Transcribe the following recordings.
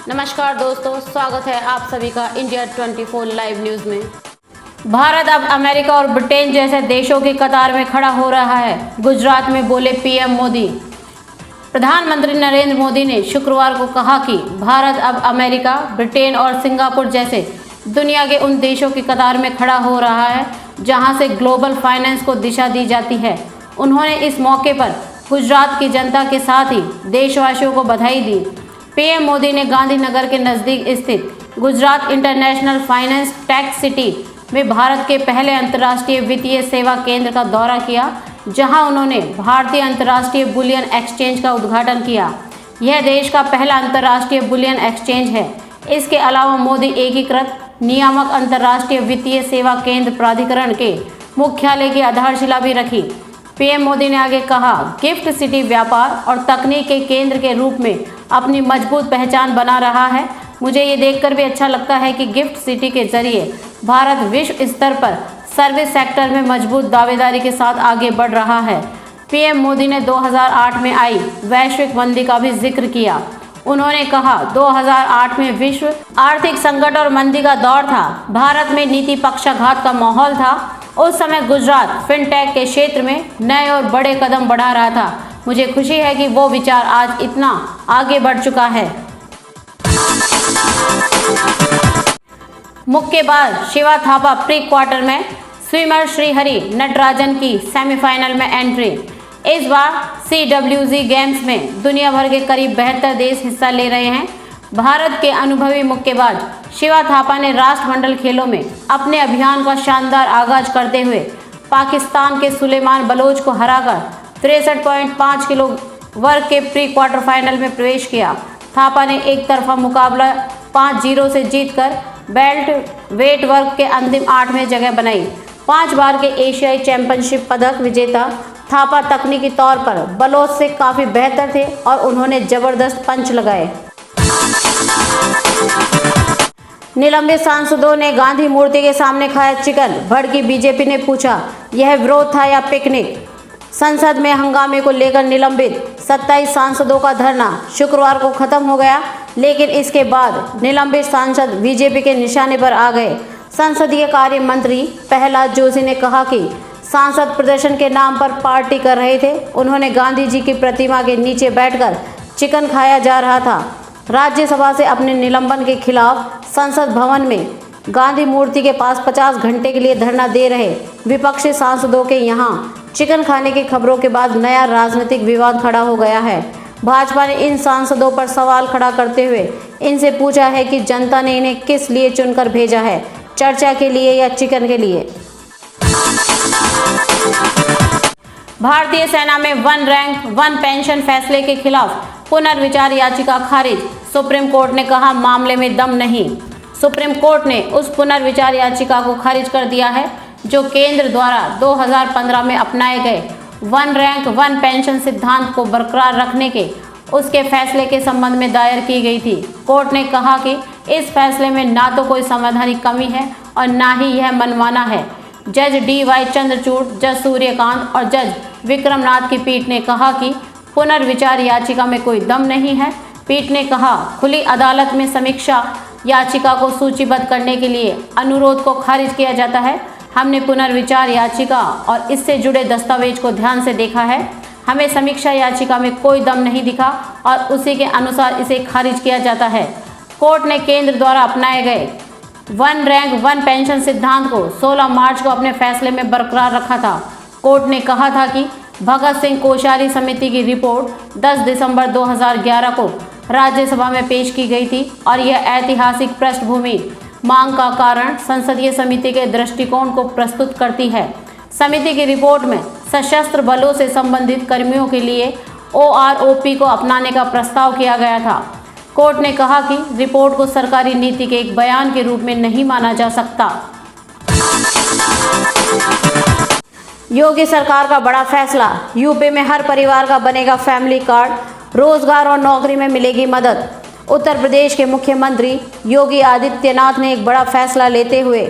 नमस्कार दोस्तों, स्वागत है आप सभी का इंडिया 24 लाइव न्यूज में। भारत अब अमेरिका और ब्रिटेन जैसे देशों की कतार में खड़ा हो रहा है, गुजरात में बोले पीएम मोदी। प्रधानमंत्री नरेंद्र मोदी ने शुक्रवार को कहा कि भारत अब अमेरिका, ब्रिटेन और सिंगापुर जैसे दुनिया के उन देशों की कतार में खड़ा हो रहा है जहां से ग्लोबल फाइनेंस को दिशा दी जाती है। उन्होंने इस मौके पर गुजरात की जनता के साथ ही देशवासियों को बधाई दी। पीएम मोदी ने गांधीनगर के नज़दीक स्थित Gujarat international finance tech city में भारत के पहले अंतर्राष्ट्रीय वित्तीय सेवा केंद्र का दौरा किया, जहां उन्होंने भारतीय अंतर्राष्ट्रीय बुलियन एक्सचेंज का उद्घाटन किया। यह देश का पहला अंतर्राष्ट्रीय बुलियन एक्सचेंज है। इसके अलावा मोदी एकीकृत नियामक अंतर्राष्ट्रीय वित्तीय सेवा केंद्र प्राधिकरण के मुख्यालय की आधारशिला भी रखी। पीएम मोदी ने आगे कहा, गिफ्ट सिटी व्यापार और तकनीक के केंद्र के रूप में अपनी मजबूत पहचान बना रहा है। मुझे ये देखकर भी अच्छा लगता है कि गिफ्ट सिटी के जरिए भारत विश्व स्तर पर सर्विस सेक्टर में मजबूत दावेदारी के साथ आगे बढ़ रहा है। पीएम मोदी ने 2008 में आई वैश्विक मंदी का भी जिक्र किया। उन्होंने कहा, 2008 में विश्व आर्थिक संकट और मंदी का दौर था। भारत में नीति पक्षाघात का माहौल था। उस समय गुजरात फिनटेक के क्षेत्र में नए और बड़े कदम बढ़ा रहा था। मुझे खुशी है कि वो विचार आज इतना आगे बढ़ चुका है। मुक्केबाज शिवा थापा प्री क्वार्टर में, स्विमर श्रीहरि नटराजन की सेमीफाइनल में एंट्री। इस बार CWG गेम्स में दुनिया भर के करीब 72 देश हिस्सा ले रहे हैं। भारत के अनुभवी मुक्केबाज शिवा थापा ने राष्ट्रमंडल खेलों में अपने अभियान का शानदार आगाज करते हुए पाकिस्तान के सुलेमान बलोच को हराकर 63.5 किलो वर्ग के प्री क्वार्टर फाइनल में प्रवेश किया। थापा ने एक तरफा मुकाबला 5-0 से जीतकर बेल्ट वेट वर्ग के अंतिम 8 में जगह बनाई। 5 बार के एशियाई चैंपियनशिप पदक विजेता थापा तकनीकी तौर पर बलोच से काफ़ी बेहतर थे और उन्होंने जबरदस्त पंच लगाए। निलंबित सांसदों ने गांधी मूर्ति के सामने खाया चिकन। भड़की बीजेपी ने पूछा, यह विरोध था या पिकनिक? संसद में हंगामे को लेकर निलंबित 27 सांसदों का धरना शुक्रवार को खत्म हो गया, लेकिन इसके बाद निलंबित सांसद बीजेपी के निशाने पर आ गए। संसदीय कार्य मंत्री प्रहलाद जोशी ने कहा कि सांसद प्रदर्शन के नाम पर पार्टी कर रहे थे। उन्होंने गांधी जी की प्रतिमा के नीचे बैठकर चिकन खाया जा रहा था। राज्यसभा से अपने निलंबन के खिलाफ संसद भवन में गांधी मूर्ति के पास 50 घंटे के लिए धरना दे रहे विपक्षी सांसदों के यहां चिकन खाने की खबरों के बाद नया राजनीतिक विवाद खड़ा हो गया है। भाजपा ने इन सांसदों पर सवाल खड़ा करते हुए इनसे पूछा है कि जनता ने इन्हें किस लिए चुनकर भेजा है, चर्चा के लिए या चिकन के लिए। भारतीय सेना में वन रैंक वन पेंशन फैसले के खिलाफ पुनर्विचार याचिका खारिज। सुप्रीम कोर्ट ने कहा, मामले में दम नहीं। सुप्रीम कोर्ट ने उस पुनर्विचार याचिका को खारिज कर दिया है जो केंद्र द्वारा 2015 में अपनाए गए वन रैंक वन पेंशन सिद्धांत को बरकरार रखने के उसके फैसले के संबंध में दायर की गई थी। कोर्ट ने कहा कि इस फैसले में ना तो कोई संवैधानिक कमी है और ना ही यह मनमाना है। जज DY चंद्रचूड़, जज सूर्यकांत और जज विक्रमनाथ की पीठ ने कहा कि पुनर्विचार याचिका में कोई दम नहीं है। पीठ ने कहा, खुली अदालत में समीक्षा याचिका को सूचीबद्ध करने के लिए अनुरोध को खारिज किया जाता है। हमने पुनर्विचार याचिका और इससे जुड़े दस्तावेज को ध्यान से देखा है। हमें समीक्षा याचिका में कोई दम नहीं दिखा और उसी के अनुसार इसे खारिज किया जाता है। कोर्ट ने केंद्र द्वारा अपनाए गए वन रैंक वन पेंशन सिद्धांत को 16 मार्च को अपने फैसले में बरकरार रखा था। कोर्ट ने कहा था कि भगत सिंह कोश्यारी समिति की रिपोर्ट 10 दिसंबर 2011 को राज्यसभा में पेश की गई थी और यह ऐतिहासिक पृष्ठभूमि मांग का कारण संसदीय समिति के दृष्टिकोण को प्रस्तुत करती है। समिति की रिपोर्ट में सशस्त्र बलों से संबंधित कर्मियों के लिए OROP को अपनाने का प्रस्ताव किया गया था। कोर्ट ने कहा कि रिपोर्ट को सरकारी नीति के एक बयान के रूप में नहीं माना जा सकता। योगी सरकार का बड़ा फैसला, यूपी में हर परिवार का बनेगा फैमिली कार्ड, रोजगार और नौकरी में मिलेगी मदद। उत्तर प्रदेश के मुख्यमंत्री योगी आदित्यनाथ ने एक बड़ा फैसला लेते हुए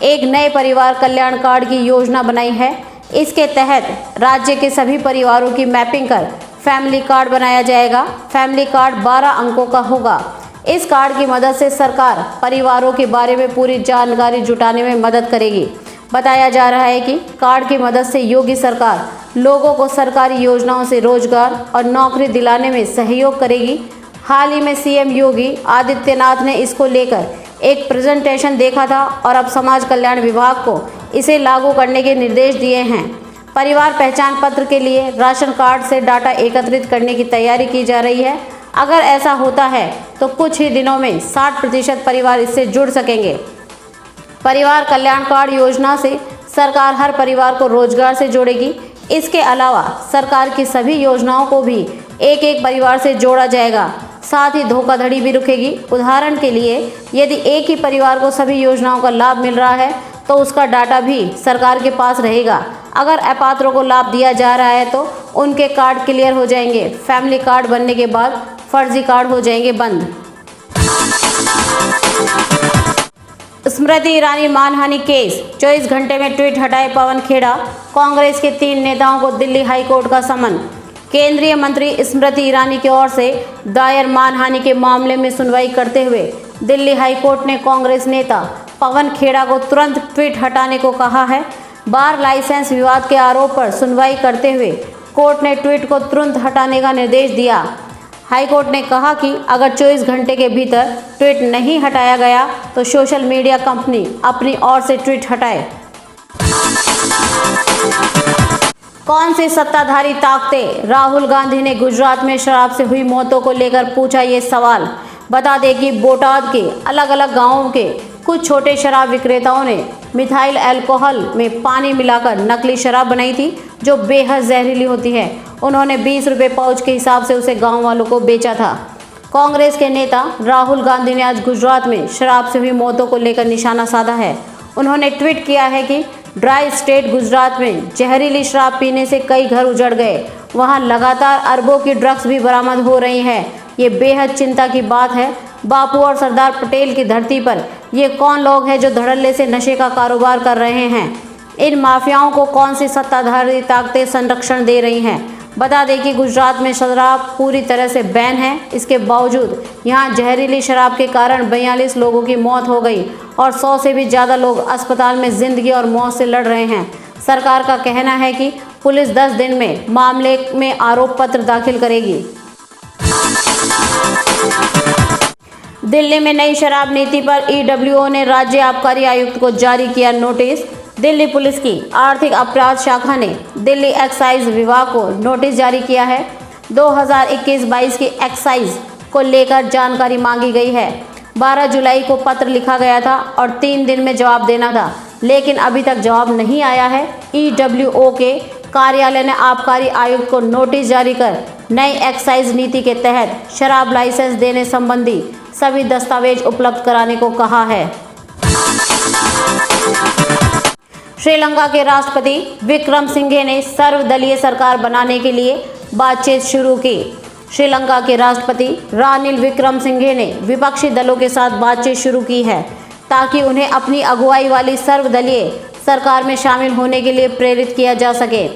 एक नए परिवार कल्याण कार्ड की योजना बनाई है। इसके तहत राज्य के सभी परिवारों की मैपिंग कर फैमिली कार्ड बनाया जाएगा। फैमिली कार्ड 12 अंकों का होगा। इस कार्ड की मदद से सरकार परिवारों के बारे में पूरी जानकारी जुटाने में मदद करेगी। बताया जा रहा है कि कार्ड की मदद से योगी सरकार लोगों को सरकारी योजनाओं से रोजगार और नौकरी दिलाने में सहयोग करेगी। हाल ही में सीएम योगी आदित्यनाथ ने इसको लेकर एक प्रेजेंटेशन देखा था और अब समाज कल्याण विभाग को इसे लागू करने के निर्देश दिए हैं। परिवार पहचान पत्र के लिए राशन कार्ड से डाटा एकत्रित करने की तैयारी की जा रही है। अगर ऐसा होता है तो कुछ ही दिनों में 60% परिवार इससे जुड़ सकेंगे। परिवार कल्याण कार्ड योजना से सरकार हर परिवार को रोजगार से जोड़ेगी। इसके अलावा सरकार की सभी योजनाओं को भी एक एक परिवार से जोड़ा जाएगा। साथ ही धोखाधड़ी भी रुकेगी। उदाहरण के लिए यदि एक ही परिवार को सभी योजनाओं का लाभ मिल रहा है तो उसका डाटा भी सरकार के पास रहेगा। अगर अपात्रों को लाभ दिया जा रहा है तो उनके कार्ड क्लियर हो जाएंगे। फैमिली कार्ड बनने के बाद फर्जी कार्ड हो जाएंगे बंद। स्मृति ईरानी मानहानि केस, 24 घंटे में ट्वीट हटाए पवन खेड़ा। कांग्रेस के 3 नेताओं को दिल्ली हाईकोर्ट का समन। केंद्रीय मंत्री स्मृति ईरानी की ओर से दायर मानहानि के मामले में सुनवाई करते हुए दिल्ली हाईकोर्ट ने कांग्रेस नेता पवन खेड़ा को तुरंत ट्वीट हटाने को कहा है। बार लाइसेंस विवाद के आरोप पर सुनवाई करते हुए कोर्ट ने ट्वीट को तुरंत हटाने का निर्देश दिया। हाईकोर्ट ने कहा कि अगर 24 घंटे के भीतर ट्वीट नहीं हटाया गया तो सोशल मीडिया कंपनी अपनी ओर से ट्वीट हटाए। कौन सी सत्ताधारी ताकतें? राहुल गांधी ने गुजरात में शराब से हुई मौतों को लेकर पूछा ये सवाल। बता दें कि बोटाद के अलग अलग गांवों के कुछ छोटे शराब विक्रेताओं ने मिथाइल अल्कोहल में पानी मिलाकर नकली शराब बनाई थी जो बेहद जहरीली होती है। उन्होंने 20 रुपये पाउच के हिसाब से उसे गांव वालों को बेचा था। कांग्रेस के नेता राहुल गांधी ने आज गुजरात में शराब से हुई मौतों को लेकर निशाना साधा है। उन्होंने ट्वीट किया है कि ड्राई स्टेट गुजरात में जहरीली शराब पीने से कई घर उजड़ गए। वहां लगातार अरबों की ड्रग्स भी बरामद हो रही हैं। ये बेहद चिंता की बात है। बापू और सरदार पटेल की धरती पर ये कौन लोग हैं जो धड़ल्ले से नशे का कारोबार कर रहे हैं? इन माफियाओं को कौन सी सत्ताधारी ताकतें संरक्षण दे रही हैं? बता दें कि गुजरात में शराब पूरी तरह से बैन है। इसके बावजूद यहाँ जहरीली शराब के कारण 42 लोगों की मौत हो गई और 100 से भी ज़्यादा लोग अस्पताल में जिंदगी और मौत से लड़ रहे हैं। सरकार का कहना है कि पुलिस 10 दिन में मामले में आरोप पत्र दाखिल करेगी। दिल्ली में नई शराब नीति पर ईडब्ल्यूओ ने राज्य आबकारी आयुक्त को जारी किया नोटिस। दिल्ली पुलिस की आर्थिक अपराध शाखा ने दिल्ली एक्साइज विभाग को नोटिस जारी किया है। 2021-22 की एक्साइज को लेकर जानकारी मांगी गई है। 12 जुलाई को पत्र लिखा गया था और 3 दिन में जवाब देना था, लेकिन अभी तक जवाब नहीं आया है। ईडब्ल्यूओ के कार्यालय ने आबकारी आयुक्त को नोटिस जारी कर नई एक्साइज नीति के तहत शराब लाइसेंस देने संबंधी सभी दस्तावेज उपलब्ध कराने को कहा है। श्रीलंका के राष्ट्रपति विक्रमसिंघे ने सर्वदलीय सरकार बनाने के लिए बातचीत शुरू की। श्रीलंका के राष्ट्रपति रानिल विक्रमसिंघे ने विपक्षी दलों के साथ बातचीत शुरू की है ताकि उन्हें अपनी अगुवाई वाली सर्वदलीय सरकार में शामिल होने के लिए प्रेरित किया जा सके।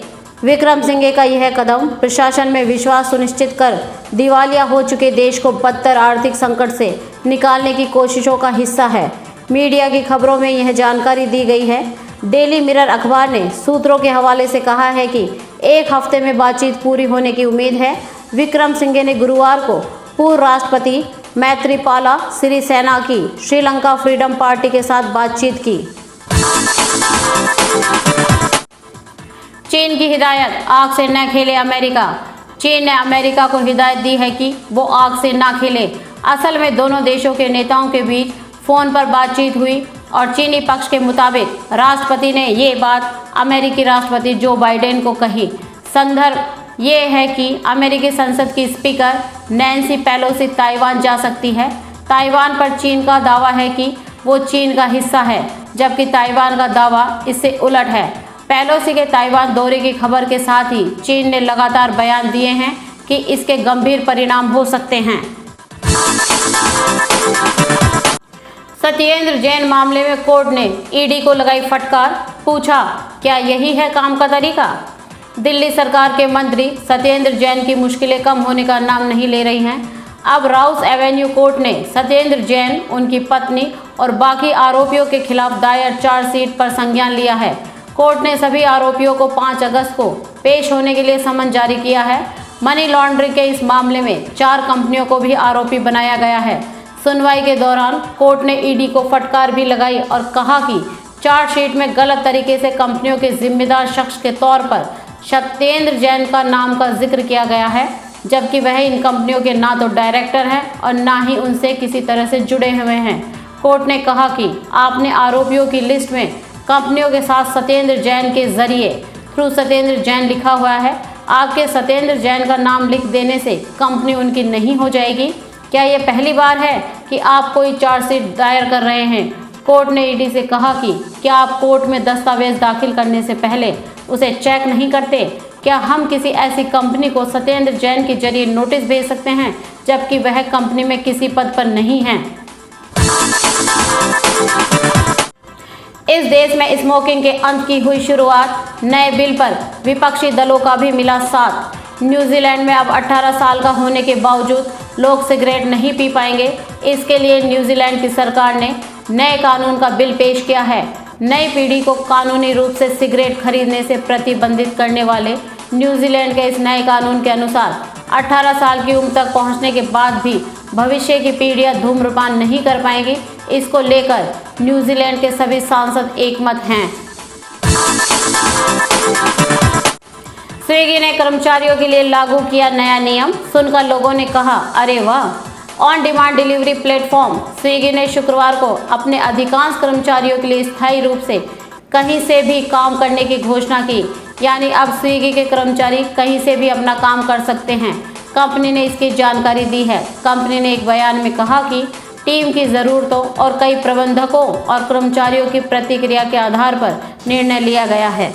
विक्रमसिंघे का यह कदम प्रशासन में विश्वास सुनिश्चित कर दिवालिया हो चुके देश को बदतर आर्थिक संकट से निकालने की कोशिशों का हिस्सा है। मीडिया की खबरों में यह जानकारी दी गई है। डेली मिरर अखबार ने सूत्रों के हवाले से कहा है कि 1 हफ्ते में बातचीत पूरी होने की उम्मीद है। विक्रमसिंघे ने गुरुवार को पूर्व राष्ट्रपति मैत्रीपाला सिरिसेना की श्रीलंका फ्रीडम पार्टी के साथ बातचीत की। चीन की हिदायत, आग से न खेले अमेरिका। चीन ने अमेरिका को हिदायत दी है कि वो आग से ना खेले। असल में दोनों देशों के नेताओं के बीच फ़ोन पर बातचीत हुई और चीनी पक्ष के मुताबिक राष्ट्रपति ने ये बात अमेरिकी राष्ट्रपति जो बाइडेन को कही। संदर्भ ये है कि अमेरिकी संसद की स्पीकर नैन्सी पेलोसी ताइवान जा सकती है। ताइवान पर चीन का दावा है कि वो चीन का हिस्सा है, जबकि ताइवान का दावा इससे उलट है। पेलोसी के ताइवान दौरे की खबर के साथ ही चीन ने लगातार बयान दिए हैं कि इसके गंभीर परिणाम हो सकते हैं। सत्येंद्र जैन मामले में कोर्ट ने ईडी को लगाई फटकार, पूछा क्या यही है काम का तरीका। दिल्ली सरकार के मंत्री सत्येंद्र जैन की मुश्किलें कम होने का नाम नहीं ले रही हैं। अब राउस एवेन्यू कोर्ट ने सत्येंद्र जैन, उनकी पत्नी और बाकी आरोपियों के खिलाफ दायर चार्जशीट पर संज्ञान लिया है। कोर्ट ने सभी आरोपियों को 5 अगस्त को पेश होने के लिए समन जारी किया है। मनी लॉन्ड्रिंग के इस मामले में 4 कंपनियों को भी आरोपी बनाया गया है। सुनवाई के दौरान कोर्ट ने ईडी को फटकार भी लगाई और कहा कि चार्जशीट में गलत तरीके से कंपनियों के जिम्मेदार शख्स के तौर पर सत्येंद्र जैन का नाम का जिक्र किया गया है, जबकि वह इन कंपनियों के ना तो डायरेक्टर हैं और ना ही उनसे किसी तरह से जुड़े हुए हैं। कोर्ट ने कहा कि आपने आरोपियों की लिस्ट में कंपनियों के साथ सत्येंद्र जैन के जरिए थ्रू सत्येंद्र जैन लिखा हुआ है। आपके सत्येंद्र जैन का नाम लिख देने से कंपनी उनकी नहीं हो जाएगी। क्या यह पहली बार है कि आप कोई चार्जशीट दायर कर रहे हैं? कोर्ट ने ईडी से कहा कि क्या आप कोर्ट में दस्तावेज दाखिल करने से पहले उसे चेक नहीं करते? क्या हम किसी ऐसी कंपनी को सत्येंद्र जैन के जरिए नोटिस भेज सकते हैं जबकि वह कंपनी में किसी पद पर नहीं है? इस देश में स्मोकिंग के अंत की हुई शुरुआत। नए बिल पर विपक्षी दलों का भी मिला साथ। न्यूजीलैंड में अब 18 साल का होने के बावजूद लोग सिगरेट नहीं पी पाएंगे। इसके लिए न्यूजीलैंड की सरकार ने नए कानून का बिल पेश किया है। नई पीढ़ी को कानूनी रूप से सिगरेट खरीदने से प्रतिबंधित करने वाले न्यूजीलैंड के इस नए कानून के अनुसार 18 साल की उम्र तक पहुंचने के बाद भी भविष्य की पीढ़ियां धूम्रपान नहीं कर पाएंगी। इसको लेकर न्यूजीलैंड के सभी सांसद एकमत हैं। स्विगी ने कर्मचारियों के लिए लागू किया नया नियम। सुनकर लोगों ने कहा, अरे वाह। On demand delivery platform Swiggy ने शुक्रवार को अपने अधिकांश कर्मचारियों के लिए स्थायी रूप से कहीं से भी काम करने की घोषणा की। यानी अब स्विगी के कर्मचारी कहीं से भी अपना काम कर सकते हैं। कंपनी ने इसकी जानकारी दी है। कंपनी ने एक बयान में कहा कि टीम की ज़रूरतों और कई प्रबंधकों और कर्मचारियों की प्रतिक्रिया के आधार पर निर्णय लिया गया है।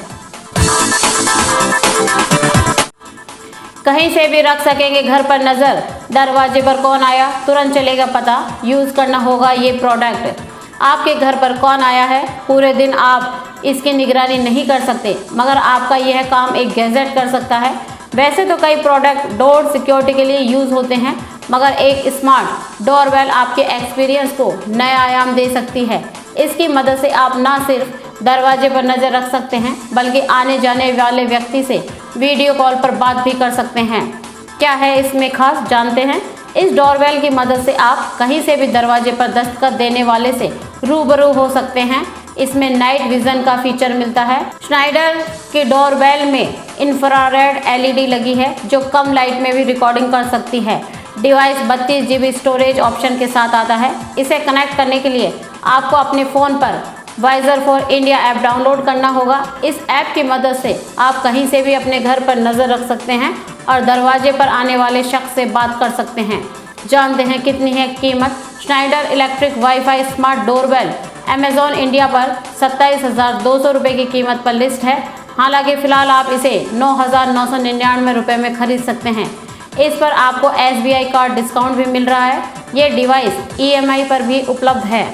कहीं से भी रख सकेंगे घर पर नज़र। दरवाजे पर कौन आया तुरंत चलेगा पता। यूज़ करना होगा ये प्रोडक्ट। आपके घर पर कौन आया है, पूरे दिन आप इसकी निगरानी नहीं कर सकते, मगर आपका यह काम एक गैजेट कर सकता है। वैसे तो कई प्रोडक्ट डोर सिक्योरिटी के लिए यूज़ होते हैं, मगर एक स्मार्ट डोरबेल आपके एक्सपीरियंस को नया आयाम दे सकती है। इसकी मदद से आप न सिर्फ दरवाजे पर नज़र रख सकते हैं, बल्कि आने जाने वाले व्यक्ति से वीडियो कॉल पर बात भी कर सकते हैं। क्या है इसमें खास, जानते हैं? इस डोरबेल की मदद से आप कहीं से भी दरवाजे पर दस्तक देने वाले से रूबरू हो सकते हैं। इसमें नाइट विजन का फीचर मिलता है। स्नाइडर की डोरबेल में इंफ्रारेड LED लगी है जो कम लाइट में भी रिकॉर्डिंग कर सकती है। डिवाइस 32 GB स्टोरेज ऑप्शन के साथ आता है। इसे कनेक्ट करने के लिए आपको अपने फ़ोन पर वाइजर फॉर इंडिया ऐप डाउनलोड करना होगा। इस ऐप की मदद से आप कहीं से भी अपने घर पर नज़र रख सकते हैं और दरवाजे पर आने वाले शख्स से बात कर सकते हैं। जानते हैं कितनी है कीमत? Snyder electric wifi smart doorbell Amazon India पर 27,200 रुपये की कीमत पर लिस्ट है। हालांकि फ़िलहाल आप इसे 9,999 रुपये में खरीद सकते हैं। इस पर आपको SBI कार्ड डिस्काउंट भी मिल रहा है। ये डिवाइस EMI पर भी उपलब्ध है।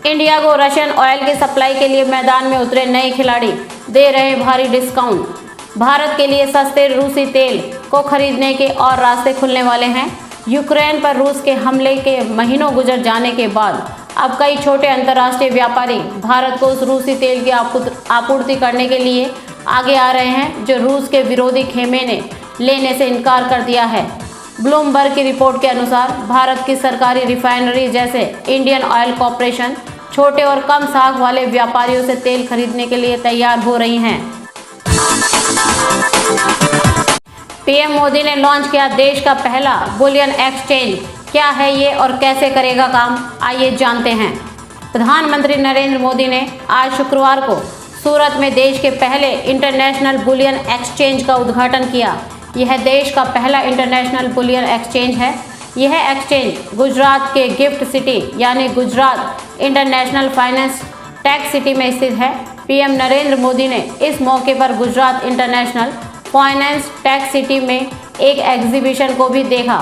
इंडिया को रशियन ऑयल की सप्लाई के लिए मैदान में उतरे नए खिलाड़ी दे रहे भारी डिस्काउंट। भारत के लिए सस्ते रूसी तेल को खरीदने के और रास्ते खुलने वाले हैं। यूक्रेन पर रूस के हमले के महीनों गुजर जाने के बाद अब कई छोटे अंतर्राष्ट्रीय व्यापारी भारत को उस रूसी तेल की आपूर्ति करने के लिए आगे आ रहे हैं जो रूस के विरोधी खेमे ने लेने से इनकार कर दिया है। ब्लूमबर्ग की रिपोर्ट के अनुसार भारत की सरकारी रिफाइनरी जैसे इंडियन ऑयल कॉरपोरेशन छोटे और कम साख वाले व्यापारियों से तेल खरीदने के लिए तैयार हो रही हैं। पीएम मोदी ने लॉन्च किया देश का पहला बुलियन एक्सचेंज। क्या है ये और कैसे करेगा काम, आइए जानते हैं। प्रधानमंत्री नरेंद्र मोदी ने आज शुक्रवार को सूरत में देश के पहले इंटरनेशनल बुलियन एक्सचेंज का उद्घाटन किया। यह देश का पहला इंटरनेशनल बुलियन एक्सचेंज है। यह एक्सचेंज गुजरात के गिफ्ट सिटी यानी Gujarat international finance tech city में स्थित है। पीएम नरेंद्र मोदी ने इस मौके पर Gujarat international finance tech city में एक एग्जीबिशन को भी देखा।